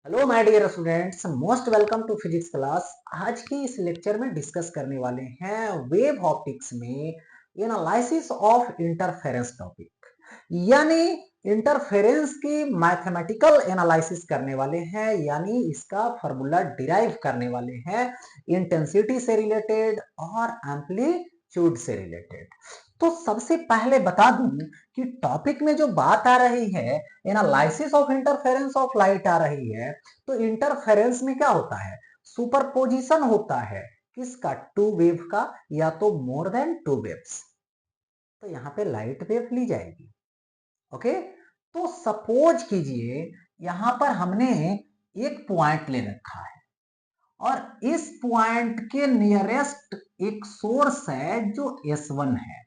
Hello my dear students, most welcome to physics class. आज की इस लेक्चर में डिस्कस करने वाले हैं वेव ऑप्टिक्स में एनालिसिस ऑफ इंटरफेरेंस टॉपिक, यानी इंटरफेरेंस की मैथमेटिकल एनालिसिस करने वाले हैं, यानी इसका फार्मूला डिराइव करने वाले हैं इंटेंसिटी से रिलेटेड और एम्पलीट्यूड से रिलेटेड। तो सबसे पहले बता दूं कि टॉपिक में जो बात आ रही है analysis of interference of light आ रही है, तो इंटरफेरेंस में क्या होता है? सुपरपोजिशन होता है किसका? टू वेव का, या तो मोर देन टू वेव्स। तो यहाँ पे लाइट वेव ली जाएगी। ओके, तो सपोज कीजिए यहां पर हमने एक पॉइंट ले रखा है और इस पॉइंट के नियरेस्ट एक सोर्स है जो S1 है,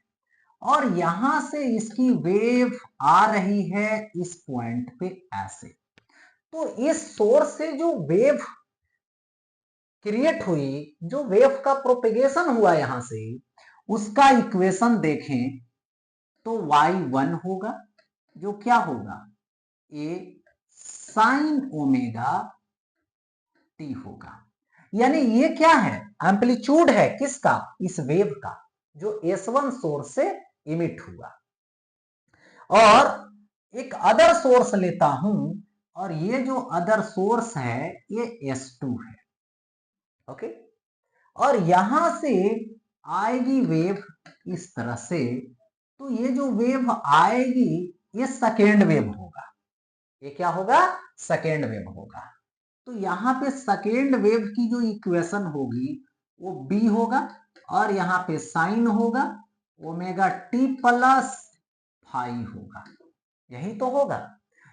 और यहां से इसकी वेव आ रही है इस पॉइंट पे ऐसे। तो इस सोर्स से जो वेव क्रिएट हुई, जो वेव का प्रोपेगेशन हुआ यहां से, उसका इक्वेशन देखें तो y1 होगा, जो क्या होगा? ए साइन ओमेगा टी होगा। यानी ये क्या है? एम्पलीट्यूड है किसका? इस वेव का, जो S1 सोर्स से इमिट हुआ। और एक अदर सोर्स लेता हूं, और ये जो अदर सोर्स है ये S2 है। ओके, और यहां से आएगी वेव इस तरह से। तो ये जो वेव आएगी ये सेकेंड वेव होगा। ये क्या होगा? सेकेंड वेव होगा। तो यहाँ पे सेकेंड वेव की जो इक्वेशन होगी वो b होगा, और यहाँ पे साइन होगा ओमेगा टी प्लस फाई होगा। यही तो होगा।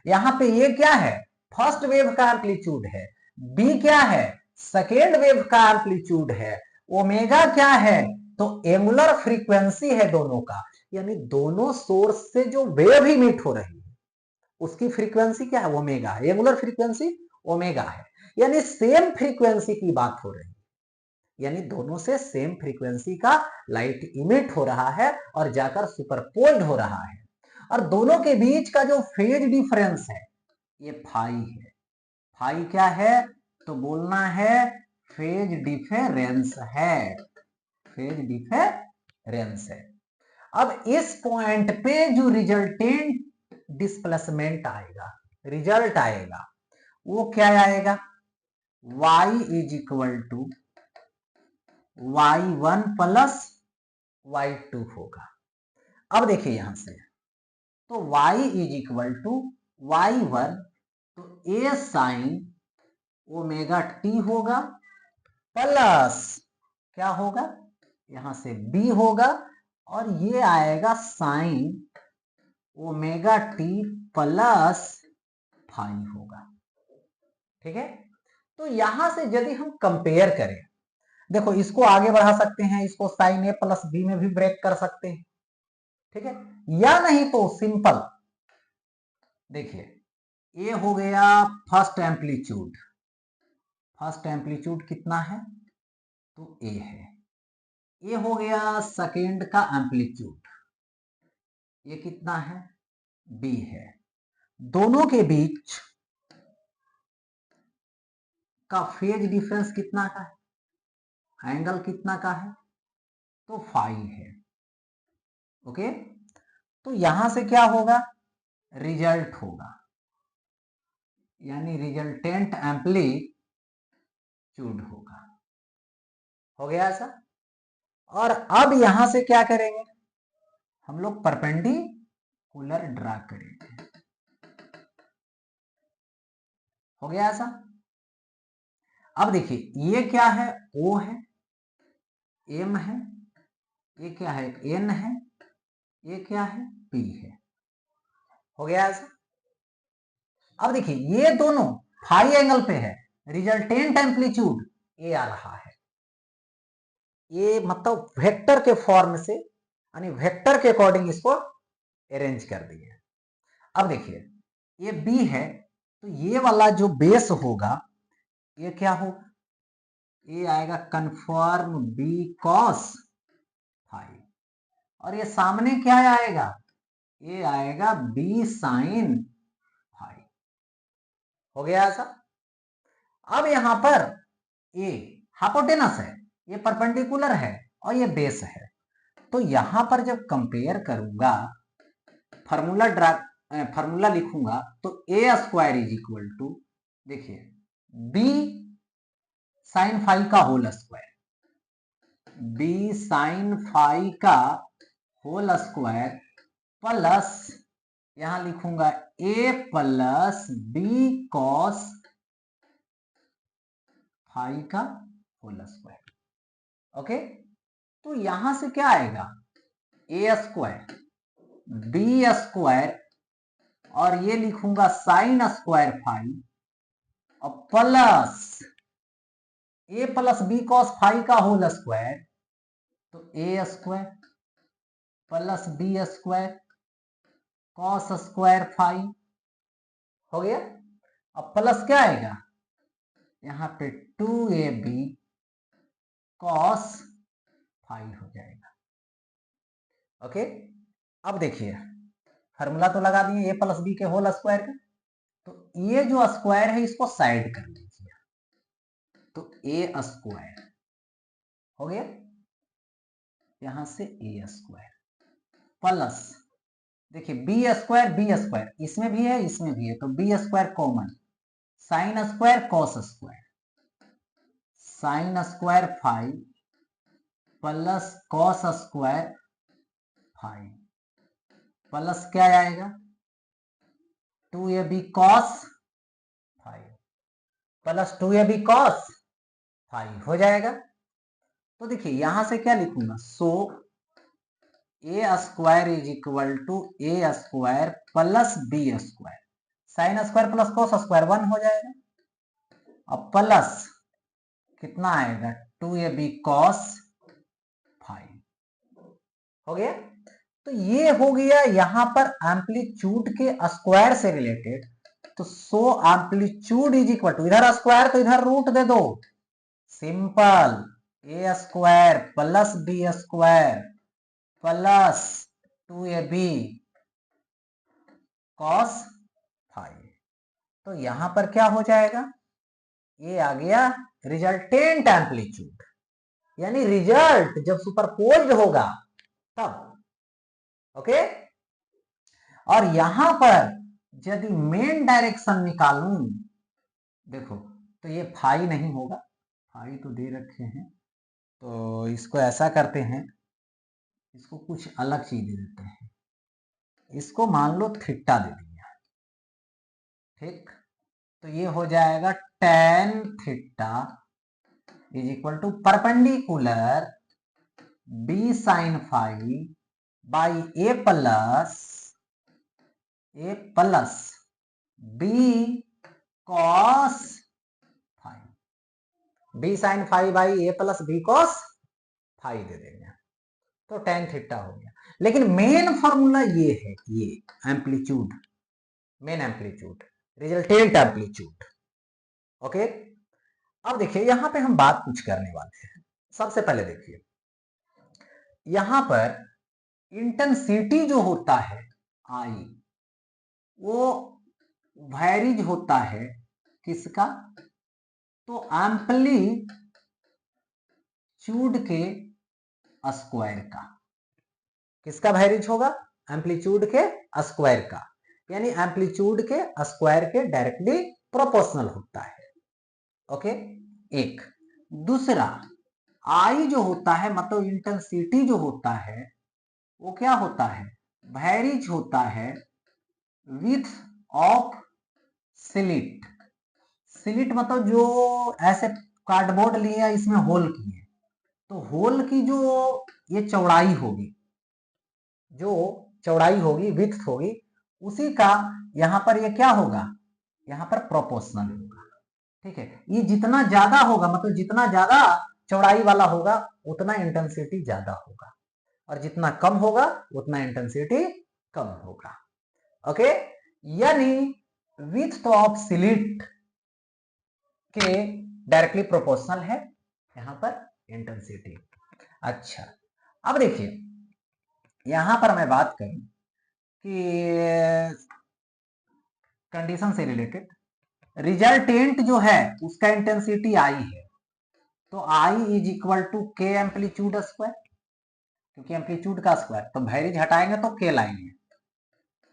यहाँ पे ये क्या है? फर्स्ट वेव का एम्पलीट्यूड है। b क्या है? सेकेंड वेव का एम्पलीट्यूड है। ओमेगा क्या है? तो एंगुलर फ्रीक्वेंसी है दोनों का, यानी दोनों सोर्स से जो वेव इमिट हो रही है उसकी फ्रीक्वेंसी क्या है? ओमेगा। एंगुलर फ्रीक्वेंसी ओमेगा है, यानी सेम फ्रीक्वेंसी की बात हो रही है। यानी दोनों से सेम फ्रीक्वेंसी का लाइट इमिट हो रहा है और जाकर सुपरपोज्ड हो रहा है, और दोनों के बीच का जो फेज डिफरेंस है ये फाई है। फाई क्या है? तो बोलना है फेज डिफरेंस है। फेज डिफरेंस है। अब इस पॉइंट पे जो रिजल्टेंट डिस्प्लेसमेंट आएगा, रिजल्ट आएगा, वो क्या आएगा? y is equal to y1 plus y2 होगा। अब देखिए यहां से, तो y is equal to y1, तो a साइन ओमेगा टी होगा, प्लस क्या होगा? यहां से b होगा, और ये आएगा sine omega t plus phi होगा। ठीक है, तो यहां से यदि हम कंपेयर करें, देखो इसको आगे बढ़ा सकते हैं, इसको साइन ए प्लस बी में भी ब्रेक कर सकते हैं। ठीक है, या नहीं तो सिंपल देखिए, ए हो गया फर्स्ट एम्पलीट्यूड। फर्स्ट एम्पलीट्यूड कितना है? तो ए है। ये हो गया सेकेंड का एम्पलीट्यूड, ये कितना है? बी है। दोनों के बीच का फेज डिफरेंस कितना का है? एंगल कितना का है? तो फाई है। ओके, तो यहां से क्या होगा? रिजल्ट होगा, यानी रिजल्टेंट एम्पलीट्यूड होगा। हो गया ऐसा। और अब यहां से क्या करेंगे? हम लोग परपेंडिकुलर ड्रा करेंगे। हो गया ऐसा। अब देखिए ये क्या है? O है, M है, ये क्या है? N है, ये क्या है? P है। हो गया ऐसा। अब देखिए ये दोनों फाई एंगल पे है, रिजल्टेंट एम्पलीट्यूड ये आ रहा है। ये मतलब वेक्टर के फॉर्म से, यानी वेक्टर के अकॉर्डिंग इसको अरेंज कर दिए। अब देखिए ये बी है, तो ये वाला जो बेस होगा ये क्या होगा? ये आएगा कन्फर्म बी कॉस फाई, और ये सामने क्या आएगा? ये आएगा बी साइन फाई। हो गया ऐसा। अब यहां पर ए हाइपोटेनस है, ये परपेंडिकुलर है और ये बेस है, तो यहां पर जब कंपेयर करूंगा, फॉर्मूला लिखूंगा, तो ए स्क्वायर इज इक्वल टू, देखिए, बी साइन फाई का whole square, b sine phi का होल स्क्वायर प्लस यहां लिखूंगा a plus B cos phi का होल स्क्वायर। ओके, तो यहां से क्या आएगा, ए स्क्वायर बी स्क्वायर और ये लिखूंगा साइन स्क्वायर फाई और plus A plus B cos phi का होल स्क्वायर, तो ए square plus B square cos square phi हो गया। अब प्लस क्या आएगा, यहां पे 2ab कॉस फाई हो जाएगा। ओके, अब देखिए फार्मूला तो लगा दिए ए प्लस बी के होल स्क्वायर का, तो ये जो स्क्वायर है इसको साइड कर लीजिए, तो ए स्क्वायर हो गया, यहां से ए स्क्वायर प्लस, देखिए बी स्क्वायर इसमें भी है इसमें भी है, तो B square common, sine square cos square, sine square phi plus cos square phi plus क्या आएगा, 2ab cos phi plus 2ab cos phi हो जाएगा। तो देखिए यहां से क्या लिखूंगा, so A square is equal to A square plus B square, sine square plus cos square 1 हो जाएगा, और प्लस कितना आएगा, 2ab कॉस फाई हो गया। तो ये हो गया यहां पर एम्पलीट्यूड के स्क्वायर से रिलेटेड, तो so amplitude is equal to, इधर स्क्वायर तो इधर रूट दे दो, simple A square plus B square plus 2ab cos phi, तो यहां पर क्या हो जाएगा, ये आ गया रिजल्टेंट एम्पलीट्यूड, यानी रिजल्ट जब सुपरपोज्ड होगा तब। ओके, और यहां पर यदि मेन डायरेक्शन निकालूं, देखो तो ये फाई नहीं होगा, फाई तो दे रखे हैं, तो इसको ऐसा करते हैं, इसको कुछ अलग चीज दे देते हैं, इसको मान लो थीटा दे दिया, ठीक, तो ये हो जाएगा tan theta is equal to perpendicular B sine phi by A plus B cos phi, B sine phi by A plus B cos phi दे देंगे, तो tan थीटा हो गया। लेकिन मेन फॉर्मूला ये है, ये amplitude, main amplitude, resultant amplitude. Okay, अब देखिए यहां पे हम बात कुछ करने वाले हैं। सबसे पहले देखिए यहां पर इंटेंसिटी जो होता है आई, वो वैरीज होता है किसका, तो एम्पलीट्यूड के स्क्वायर का, किसका वैरीज होगा, एम्पलीट्यूड के स्क्वायर का, यानी एम्पलीट्यूड के स्क्वायर के डायरेक्टली प्रोपोर्शनल होता है। ओके, एक दूसरा आई जो होता है, मतलब इंटेंसिटी जो होता है वो क्या होता है, वैरीज होता है विथ ऑफ स्लिट, स्लिट मतलब जो ऐसे कार्डबोर्ड लिए इसमें होल किए, तो होल की जो ये चौड़ाई होगी, जो चौड़ाई होगी विड्थ होगी, उसी का यहां पर ये क्या होगा, यहां पर प्रोपोर्शनल होगा। ठीक है, ये जितना ज्यादा होगा, मतलब जितना ज्यादा चौड़ाई वाला होगा उतना इंटेंसिटी ज्यादा होगा, और जितना कम होगा उतना इंटेंसिटी कम होगा। ओके, यानी विड्थ ऑफ स्लिट के डायरेक्टली प्रोपोर्शनल है यहां पर इंटेंसिटी। अच्छा, अब देखिए यहां पर मैं बात करूं कि कंडीशन से रिलेटेड, रिजल्टेंट जो है उसका इंटेंसिटी आई है, तो आई इज इक्वल टू के एम्पलीट्यूड स्क्वायर, क्योंकि एम्पलीट्यूड का स्क्वायर, तो वैरिज हटाएंगे तो के लाएंगे।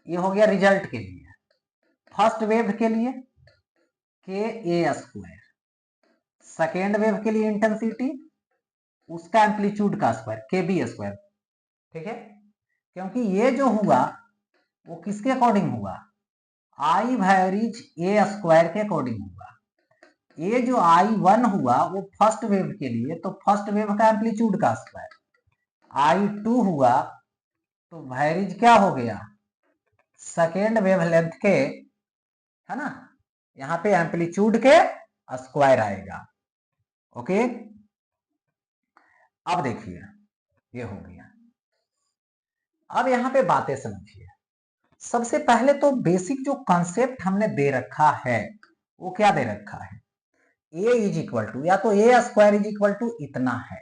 ये हो गया रिजल्ट के लिए। फर्स्ट वेव के लिए के ए स्क्वायर, सेकेंड वेव के लिए इंटेंसिटी उसका एम्पलीट्यूड का स्क्वायर के बी स्क्वायर, ठीक है। क्योंकि ये जो हुआ वो किसके अकॉर्डिंग हुआ, आई वैरिज ए स्क्वायर के अकॉर्डिंग हुआ। ये जो I1 हुआ वो फर्स्ट वेव के लिए, तो फर्स्ट वेव का एम्पलीट्यूड का स्क्वायर। I2 हुआ तो वैरिज क्या हो गया, सेकेंड वेवलेंथ के, है ना, यहाँ पे एम्पलीट्यूड के स्क्वायर आएगा। ओके, अब देखिए ये हो गया। अब यहाँ पे बातें समझिए। सबसे पहले तो बेसिक जो कॉन्सेप्ट हमने दे रखा है वो क्या दे रखा है, ए इज इक्वल टू, या तो ए स्क्वायर इज इक्वल टू इतना है।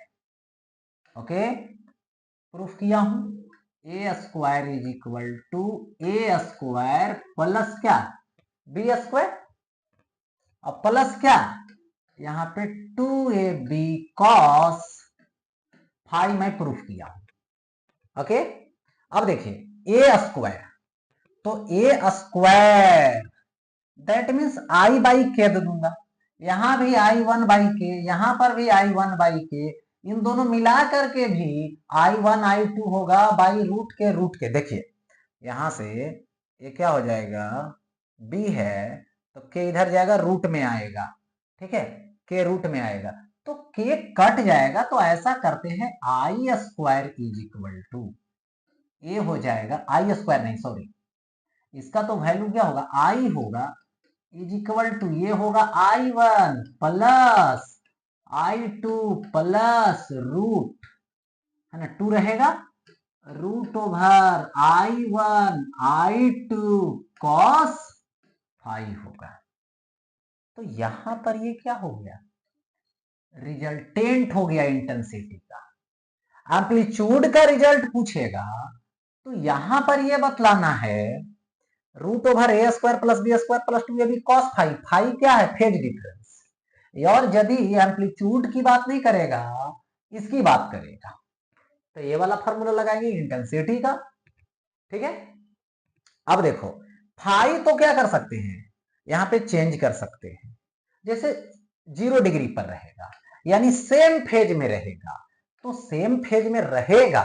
ओके, प्रूफ किया हूं, A square is equal to A square plus क्या, बी स्क्वायर, और प्लस क्या, यहां पे 2ab cos फाई मैं प्रूफ किया हूं। ओके, अब देखिए ए स्क्वायर, तो ए square that means I by के दे दूंगा, यहां भी I1 बाई के, यहां पर भी I1 बाई के, इन दोनों मिला करके भी I1 I2 होगा बाई रूट के। देखिए यहां से ये क्या हो जाएगा, b है तो k इधर जाएगा रूट में आएगा, ठीक है, k रूट में आएगा तो k कट जाएगा। तो ऐसा करते हैं आई स्क्वायर इज इक्वल टू, ये हो जाएगा आई स्क्वायर नहीं सॉरी, इसका तो वैल्यू क्या होगा, आई होगा इज इक्वल टू, ये होगा I1 plus I2 plus root, है ना, 2 रहेगा, root over I1 I2 cos phi होगा। तो यहां पर ये क्या हो गया, रिजल्टेंट हो गया इंटेंसिटी का। एम्पलीट्यूड का रिजल्ट पूछेगा तो यहां पर ये बतलाना है root over a square plus B square plus 2ab cos phi, phi क्या है, फेज डिफरेंस। और यदि एम्पलीट्यूड की बात नहीं करेगा, इसकी बात करेगा, तो ये वाला फॉर्मूला लगाएंगे इंटेंसिटी का, ठीक है। अब देखो फाई तो क्या कर सकते हैं, यहां पे चेंज कर सकते हैं, जैसे 0 डिग्री पर रहेगा यानी सेम फेज में रहेगा, तो सेम फेज में रहेगा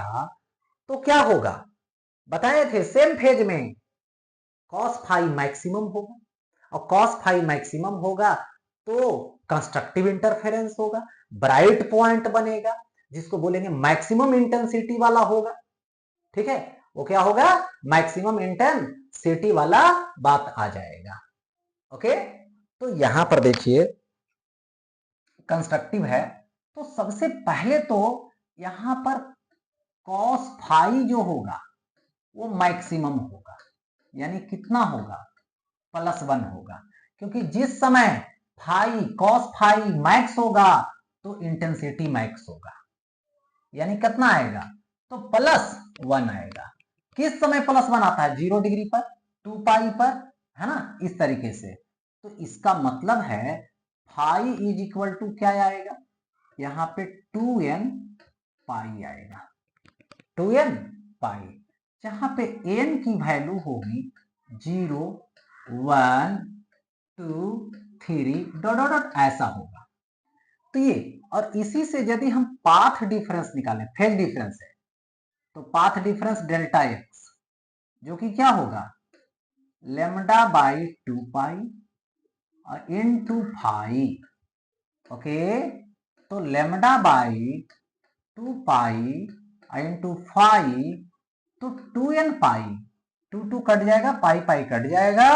तो क्या होगा, बताए थे सेम फेज में cos फाई मैक्सिमम होगा, और cos फाई मैक्सिमम होगा तो कंस्ट्रक्टिव इंटरफेरेंस होगा, ब्राइट पॉइंट बनेगा जिसको बोलेंगे मैक्सिमम इंटेंसिटी वाला होगा, ठीक है, वो क्या होगा, मैक्सिमम इंटेंसिटी वाला बात आ जाएगा। ओके, तो यहां पर देखिए कंस्ट्रक्टिव है, तो सबसे पहले तो यहां पर cos फाई जो होगा वो मैक्सिमम होगा, यानी कितना होगा, +1 होगा, क्योंकि जिस समय फाई cos फाई मैक्स होगा तो इंटेंसिटी मैक्स होगा, यानी कितना आएगा, तो +1 आएगा। किस समय +1 आता है, 0 डिग्री पर, 2 पाई पर, है ना, इस तरीके से। तो इसका मतलब है फाई इज इक्वल टू क्या आएगा, यहां पे 2n पाई आएगा, 2n पाई, जहां पे n की वैल्यू होगी 0 1 2 3 डॉट डॉट डॉट ऐसा होगा। तो ये, और इसी से यदि हम पाथ डिफरेंस निकालें, फेज डिफरेंस है, तो पाथ डिफरेंस डेल्टा एक्स जो कि क्या होगा, लेमडा बाई 2 पाई और इनटू फाई। ओके, तो lambda by 2 pi into phi, तो 2n पाई, 2 कट जाएगा, पाई पाई कट जाएगा,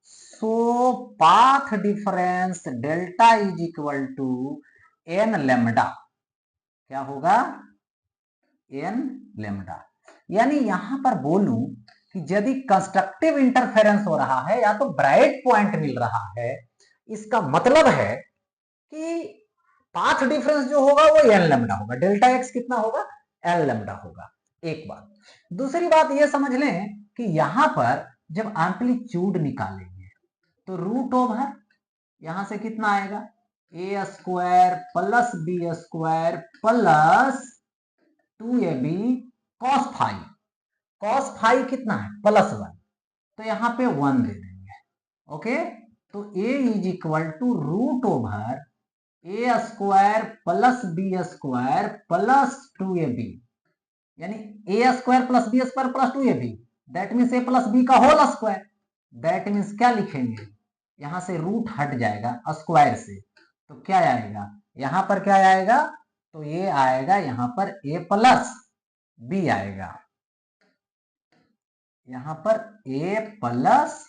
so path difference delta is equal to n lambda, क्या होगा, n लेमडा। यानी यहां पर बोलूं कि यदि कंस्ट्रक्टिव इंटरफेरेंस हो रहा है या तो ब्राइट पॉइंट मिल रहा है, इसका मतलब है कि पाथ डिफरेंस जो होगा वो n लेमडा होगा, डेल्टा x कितना होगा, l लेमडा होगा। एक बात, दूसरी बात ये समझ लें कि यहां पर जब एम्पलीट्यूड निकालेंगे तो रूट ओवर यहां से कितना आएगा, a square plus B square plus 2ab cos five. Cos five कितना है, +1, तो यहाँ पे 1 दे देंगे। ओके, तो a इज इक्वल टू √ओवर a square plus B square plus 2ab, यानी a square plus B square plus 2ab, that means a plus b का होल स्क्वायर। दैट मीन्स क्या लिखेंगे, यहां से रूट हट जाएगा स्क्वायर से, तो क्या आएगा, यहां पर क्या आएगा, तो ये आएगा यहां पर a प्लस बी आएगा, यहां पर a प्लस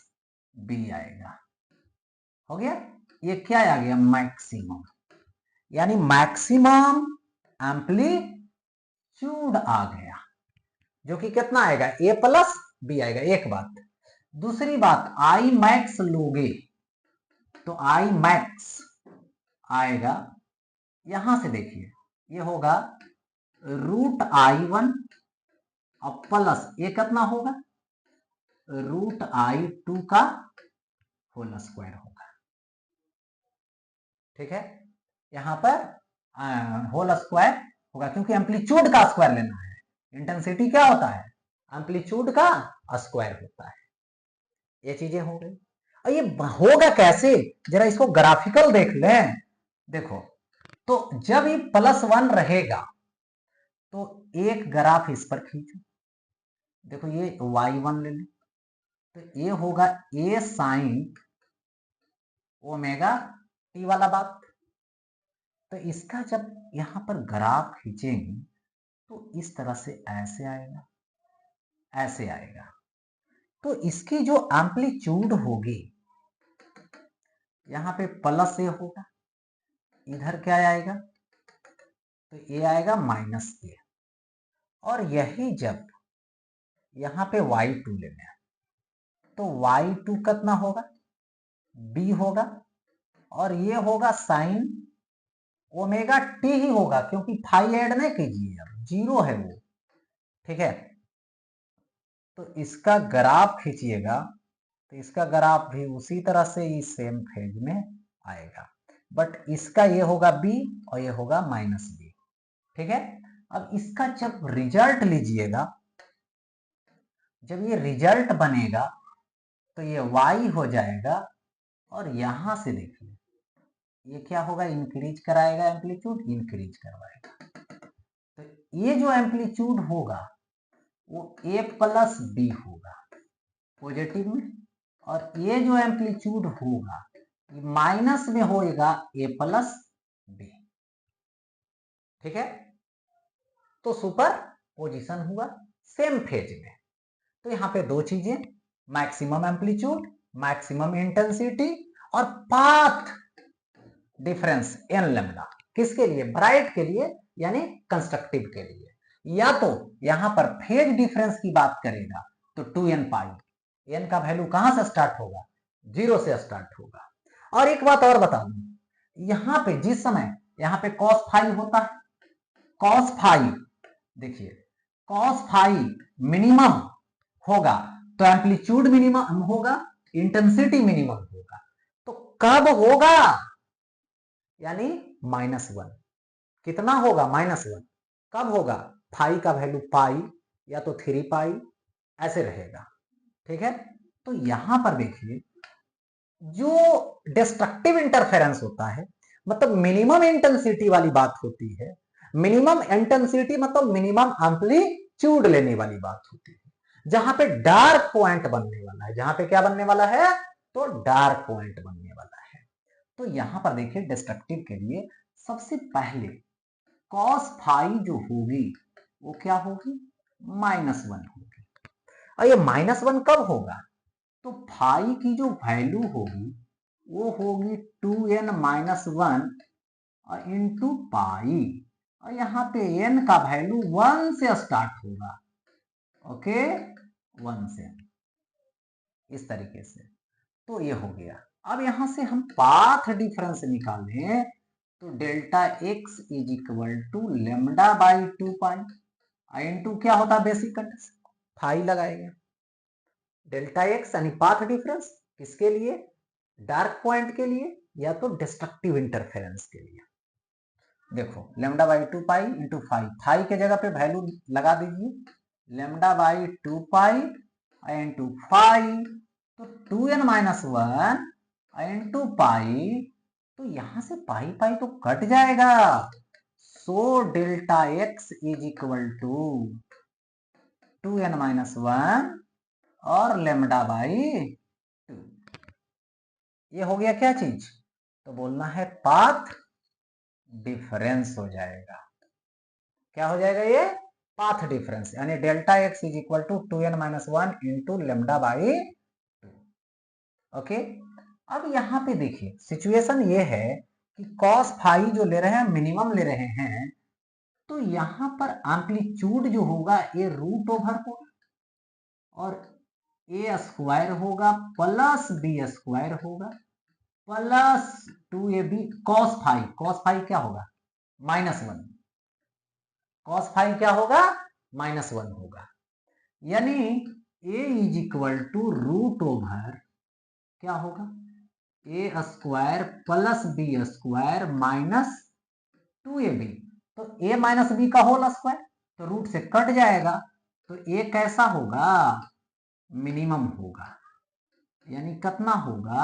बी आएगा। हो गया, ये क्या आ गया, मैक्सिमम, यानी मैक्सिमम एम्पलीट्यूड आ गया, जो कि कितना आएगा, a प्लस बी आएगा। एक बात, दूसरी बात, आई मैक्स लोगे तो आई मैक्स आएगा, यहां से देखिए ये होगा √I1 और प्लस ये कितना होगा, √I2 का होल स्क्वायर होगा। ठीक है, यहां पर होल स्क्वायर होगा, क्योंकि एम्पलीट्यूड का स्क्वायर लेना है। इंटेंसिटी क्या होता है, एम्पलीट्यूड का स्क्वायर होता है। ये चीजें हो गई। और ये होगा कैसे, जरा इसको ग्राफिकल देख लें। देखो, तो जब ये +1 रहेगा तो एक ग्राफ इस पर खींचो, देखो ये y1 ले लो, तो ये होगा a sin ओमेगा t वाला बात। तो इसका जब यहां पर ग्राफ खींचेंगे तो इस तरह से ऐसे आएगा, ऐसे आएगा। तो इसकी जो एम्पलीट्यूड होगी, यहां पे प्लस ए होगा, इधर क्या आएगा, तो ये आएगा -a, और यही जब यहां पे y2 लेना है तो y2 कितना होगा, b होगा, और ये होगा साइन ओमेगा t ही होगा, क्योंकि फाई ऐड नहीं कीजिए, अब 0 है वो। ठीक है, तो इसका ग्राफ खींचिएगा तो इसका ग्राफ भी उसी तरह से इस सेम फेज में आएगा, बट इसका ये होगा b और ये होगा -b। ठीक है, अब इसका जब रिजल्ट लीजिएगा, जब ये रिजल्ट बनेगा तो ये y हो जाएगा, और यहां से देखिए ये क्या होगा, इंक्रीज कराएगा, एम्पलीट्यूड इंक्रीज करवाएगा। तो ये जो एम्पलीट्यूड होगा वो a प्लस बी होगा पॉजिटिव में, और ये जो एम्पलीट्यूड होगा ये माइनस में होएगा a प्लस बी। ठीक है, तो सुपर पोजिशन हुआ सेम फेज में। तो यहां पे दो चीजें, मैक्सिमम एम्पलीट्यूड, मैक्सिमम इंटेंसिटी, और पाथ डिफरेंस n लैम्डा, किसके लिए, ब्राइट के लिए, यानी कंस्ट्रक्टिव के लिए। या तो यहां पर फेज डिफरेंस की बात करेगा तो 2n पाई, n का वैल्यू कहां से स्टार्ट होगा, 0 से स्टार्ट होगा। और एक बात और बता दूं, यहां पे जिस समय यहां पे cos फाई होता है, cos फाई देखिए, cos फाई मिनिमम होगा तो एम्पलीट्यूड मिनिमम होगा, इंटेंसिटी मिनिमम होगा। तो कब होगा, यानी -1, कितना होगा, -1 कब होगा, फाई का वैल्यू पाई या तो 3 पाई ऐसे रहेगा। ठीक है, तो यहां पर देखिए जो डिस्ट्रक्टिव इंटरफेरेंस होता है, मतलब मिनिमम इंटेंसिटी वाली बात होती है, मिनिमम इंटेंसिटी मतलब मिनिमम एम्पलीट्यूड लेने वाली बात होती है, जहां पे डार्क पॉइंट बनने वाला है, जहां पे क्या बनने वाला है, तो डार्क पॉइंट बनने वाला है। तो यहां पर देखिए डिस्ट्रक्टिव के लिए सबसे पहले cos फाई जो होगी वो क्या होगी, -1 होगी। और ये -1 कब होगा, तो फाई की जो वैल्यू होगी वो होगी 2n - 1 इंटू पाई, और यहाँ पे n का वैल्यू 1 से स्टार्ट होगा। ओके, 1 से, इस तरीके से। तो ये हो गया। अब यहां से हम पाथ डिफरेंस निकालें तो delta x is equal to lambda by 2 pi into क्या होता है, बेसिक कंडीशन फाई लगाएंगे, डेल्टा x यानी पाथ डिफरेंस किसके लिए, डार्क पॉइंट के लिए, या तो डिस्ट्रक्टिव इंटरफेरेंस के लिए। देखो lambda by 2 pi into five, थाई के जगह पे वैल्यू लगा दीजिए, lambda by 2 pi into five, तो 2n minus one into pi, तो यहां से पाई पाई तो कट जाएगा, so delta x is equal to 2n minus one और लेमडा बाई 2। ये हो गया क्या चीज, तो बोलना है पाथ डिफरेंस हो जाएगा। क्या हो जाएगा ये, पाथ डिफरेंस, यानी delta x is equal to 2n minus one into lambda by 2। Okay, अब यहाँ पे देखिए सिचुएशन ये है कि कॉस फाई जो ले रहे हैं मिनिमम ले रहे हैं, तो यहाँ पर एम्पलीट्यूड जो होगा ये रूट ओवर होगा और ए स्क्वायर होगा प्लस बी स्क्वायर होगा प्लस 2ab कॉस फाई क्या होगा माइनस वन, कॉस फाई क्या होगा माइनस वन होगा, यानी a is equal to root over क्या होगा a square plus B square minus 2ab, तो ए माइनस बी का होल स्क्वायर, तो रूट से कट जाएगा, तो ए कैसा होगा मिनिमम होगा, यानी कितना होगा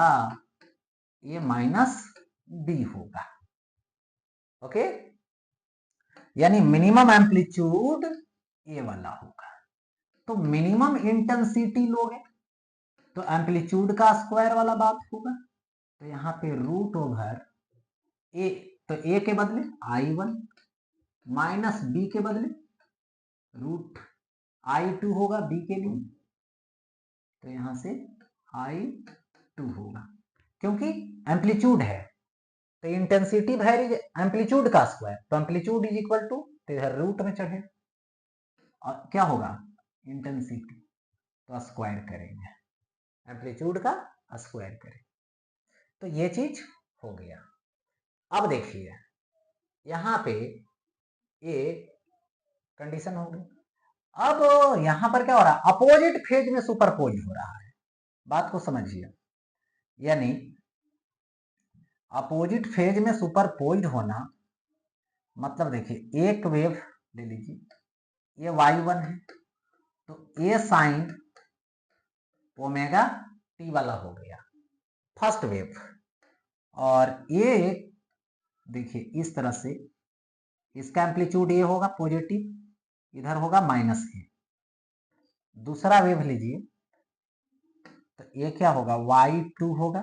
ए माइनस बी होगा। ओके, यानी मिनिमम एम्पलीट्यूड ए वाला होगा। तो मिनिमम इंटेंसिटी लोगे तो एम्पलीट्यूड का स्क्वायर वाला बात होगा, तो यहाँ पे रूट ओवर ए, तो ए के बदले i1 माइनस बी के बदले रूट i2 होगा बी के लिए, तो यहां से i2 होगा, क्योंकि एम्पलीट्यूड है तो इंटेंसिटी वेरीज एम्पलीट्यूड का स्क्वायर, तो एम्पलीट्यूड इज इक्वल टू, तो इधर रूट में चढ़े और क्या होगा इंटेंसिटी, तो स्क्वायर करेंगे, एम्पलीट्यूड का स्क्वायर करेंगे, तो ये चीज हो गया। अब देखिए यहां पे ये कंडीशन हो गई, अब यहां पर क्या हो रहा है अपोजिट फेज में सुपरपोज हो रहा है, बात को समझिए, यानी अपोजिट फेज में सुपरपोज होना मतलब देखिए एक वेव ले लीजिए, ये y1 है, तो ए साइन ओमेगा टी वाला हो गया फर्स्ट वेव, और ये देखिए इस तरह से इसका एम्पलीट्यूड ये होगा पॉजिटिव, इधर होगा माइनस ए, दूसरा वेव लीजिए तो ये क्या होगा y2 होगा,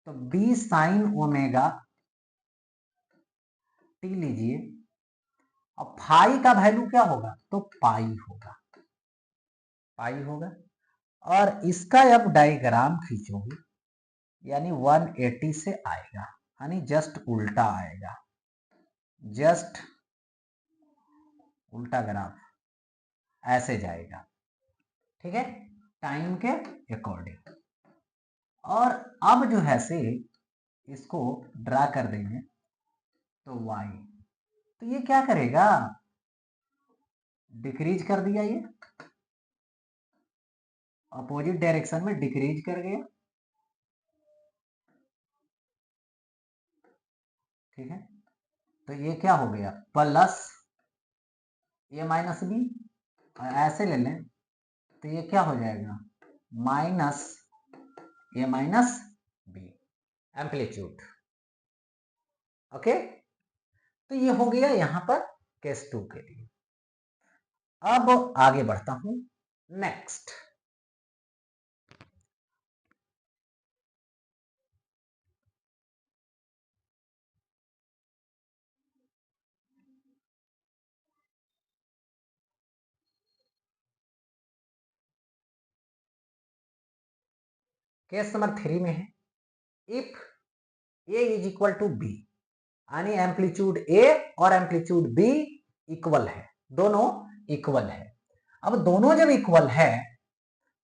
तो बी साइन ओमेगा टी लीजिए, अब फाई का वैल्यू क्या होगा तो पाई होगा, पाई होगा, और इसका अब डायग्राम खींचोगे यानी 180 से आएगा, यानी जस्ट उल्टा आएगा, जस्ट उल्टा ग्राफ ऐसे जाएगा, ठीक है टाइम के अकॉर्डिंग। और अब जो है से इसको ड्रा कर देंगे तो y, तो ये क्या करेगा डिक्रीज कर दिया, ये अपोजिट डायरेक्शन में डिक्रीज कर गया, ठीक है, तो ये क्या हो गया प्लस ए माइनस बी, और ऐसे ले लें तो ये क्या हो जाएगा माइनस ए माइनस बी एम्पलीट्यूड। ओके, तो ये हो गया यहां पर केस 2 के लिए। अब आगे बढ़ता हूं नेक्स्ट, केस नंबर 3 में है if a is equal to b, यानी एम्पलीट्यूड ए और एम्पलीट्यूड बी इक्वल है, दोनों इक्वल है। अब दोनों जब इक्वल है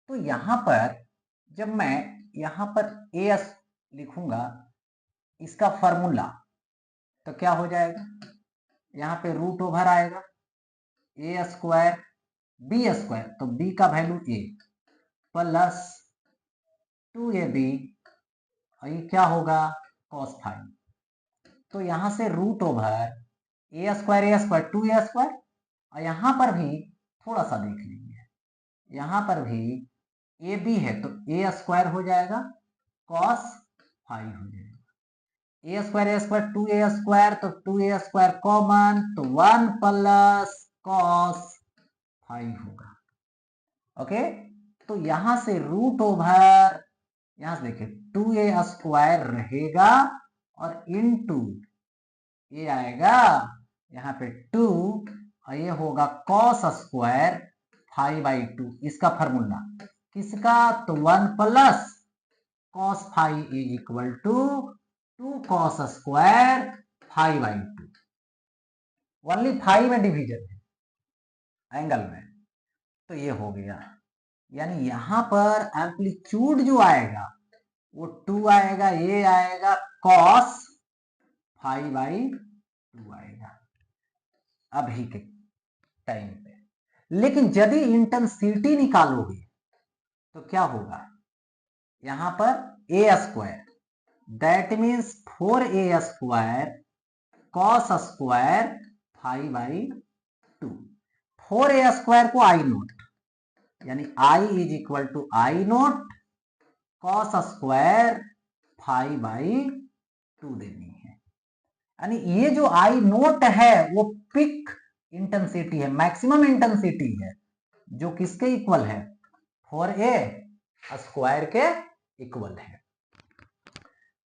तो यहां पर जब मैं यहां पर ए लिखूंगा इसका फॉर्मूला, तो क्या हो जाएगा यहां पे रूट ओवर आएगा ए स्क्वायर बी स्क्वायर, तो बी का वैल्यू ए प्लस 2ab, ये क्या होगा कॉस फाई। तो यहां से root over a square 2a², और यहां पर भी थोड़ा सा देख लीजिए, यहां पर भी ए बी है तो a² हो जाएगा, कॉस फाई हो जाएगा। a² 2a² तो 2a² कॉमन, तो 1 प्लस कॉस फाई होगा। ओके, तो यहां से रूट ओवर, यहां से देखिए 2a² रहेगा और इनटू ये आएगा यहाँ पे 2, और ये होगा कॉस स्क्वायर फाई बाई 2। इसका फॉर्मूला किसका, तो 1 plus cos phi is equal to 2 cos square phi by 2। Only phi में डिवीजन है एंगल में, तो ये हो गया। यानी यहां पर एम्पलीट्यूड जो आएगा वो 2 आएगा, ये आएगा कॉस फाई बाई 2 आएगा अभी के टाइम पे। लेकिन यदि इंटेंसिटी निकालोगे तो क्या होगा, यहां पर a² that means 4a² cos square phi by 2। 4a² को आई नोट, यानी I is equal to I naught cos square phi by 2 देनी है। यानी ये जो आई नोट है वो पिक इंटेंसिटी है, मैक्सिमम इंटेंसिटी है, जो किसके इक्वल है, 4a² के इक्वल है।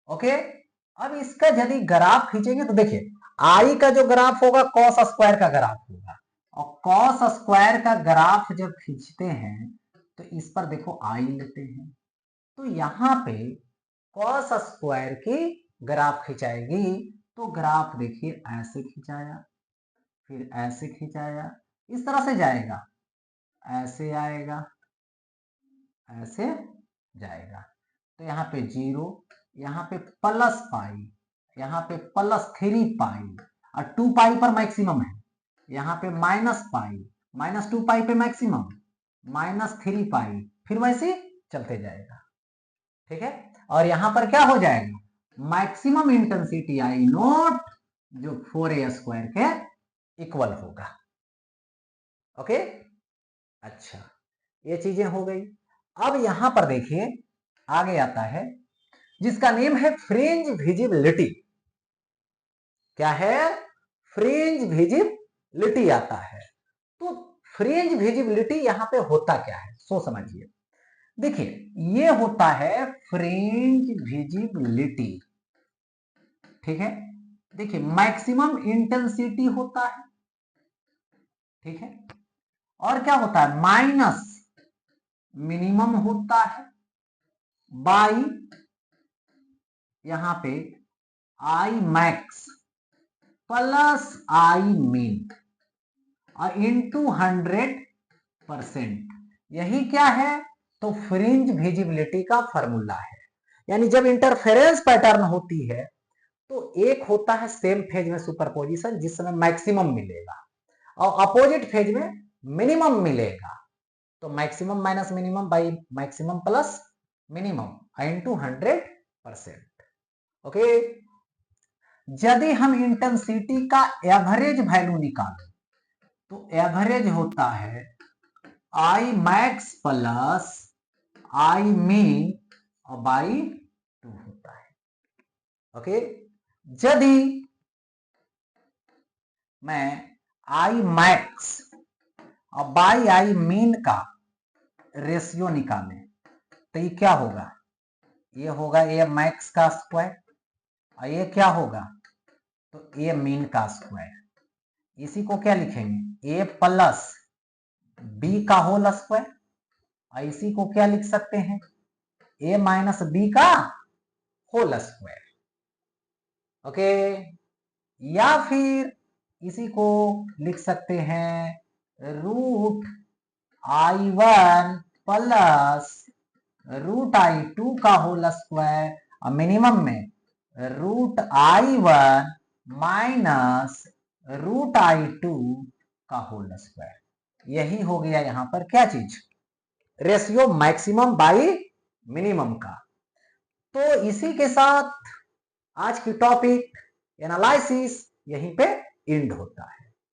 ओके, अब इसका यदि ग्राफ खींचेंगे तो देखिए आई का जो ग्राफ होगा कॉस स्क्वायर का ग्राफ होगा, और कॉस स्क्वायर का ग्राफ जब खींचते हैं तो इस पर देखो आई लेते हैं, तो यहां पे कॉस स्क्वायर की ग्राफ खिंचाएगी, तो ग्राफ देखिए ऐसे खिंचाया, फिर ऐसे खिंचाया, इस तरह से जाएगा, ऐसे आएगा, ऐसे जाएगा, तो यहाँ पे 0, यहाँ पे प्लस पाई, यहाँ पे प्लस 3 पाई, और 2 पाई पर मैक्सिमम है, यहाँ पे माइनस पाई, माइनस 2 पाई पे मैक्सिमम, माइनस 3 पाई, फिर वैसे चलते जाएगा। ठीक है, और यहां पर क्या हो जाएगा, मैक्सिमम इंटेंसिटी आई नोट जो 4a² के इक्वल होगा। ओके, अच्छा, ये चीजें हो गई। अब यहां पर देखिए आगे आता है जिसका नेम है फ्रिंज विजिबिलिटी। क्या है, फ्रिंज विजिबिलिटी आता है। तो फ्रिंज विजिबिलिटी यहां पे होता क्या है, सो समझिए। देखिए ये होता है फ्रिंज विजिबिलिटी, ठीक है। देखिए मैक्सिमम इंटेंसिटी होता है, ठीक है, और क्या होता है, माइनस मिनिमम होता है बाई यहां पे I max plus I mean और इनटू 100%। यही क्या है, तो फ्रिंज विजिबिलिटी का फॉर्मूला है। यानी जब इंटरफेरेंस पैटर्न होती है तो एक होता है सेम फेज में सुपरपोजिशन जिसमें मैक्सिमम मिलेगा, और अपोजिट फेज में मिनिमम मिलेगा, तो maximum minus minimum by maximum plus minimum into 100%। Okay, यदि हम इंटेंसिटी का एवरेज वैल्यू निकालें तो एवरेज होता है I max plus I mean और बाई 2 होता है। ओके, यदि मैं आई मैक्स और बाई आई मीन का रेशियो निकालें तो ये क्या होगा, ये होगा ए मैक्स का स्क्वायर, और ये क्या होगा, तो ए मीन का स्क्वायर। इसी को क्या लिखेंगे, ए प्लस बी का होल स्क्वायर, और इसी को क्या लिख सकते हैं, ए माइनस बी का होल स्क्वायर। ओके, या फिर इसी को लिख सकते हैं root I1 plus root I2 का होल स्क्वायर, और मिनिमम में root I1 minus root I2 का होल स्क्वायर। यही हो गया यहां पर क्या चीज, रेशियो मैक्सिमम बाई मिनिमम का। तो इसी के साथ आज की टॉपिक एनालिसिस यहीं पे एंड होता है।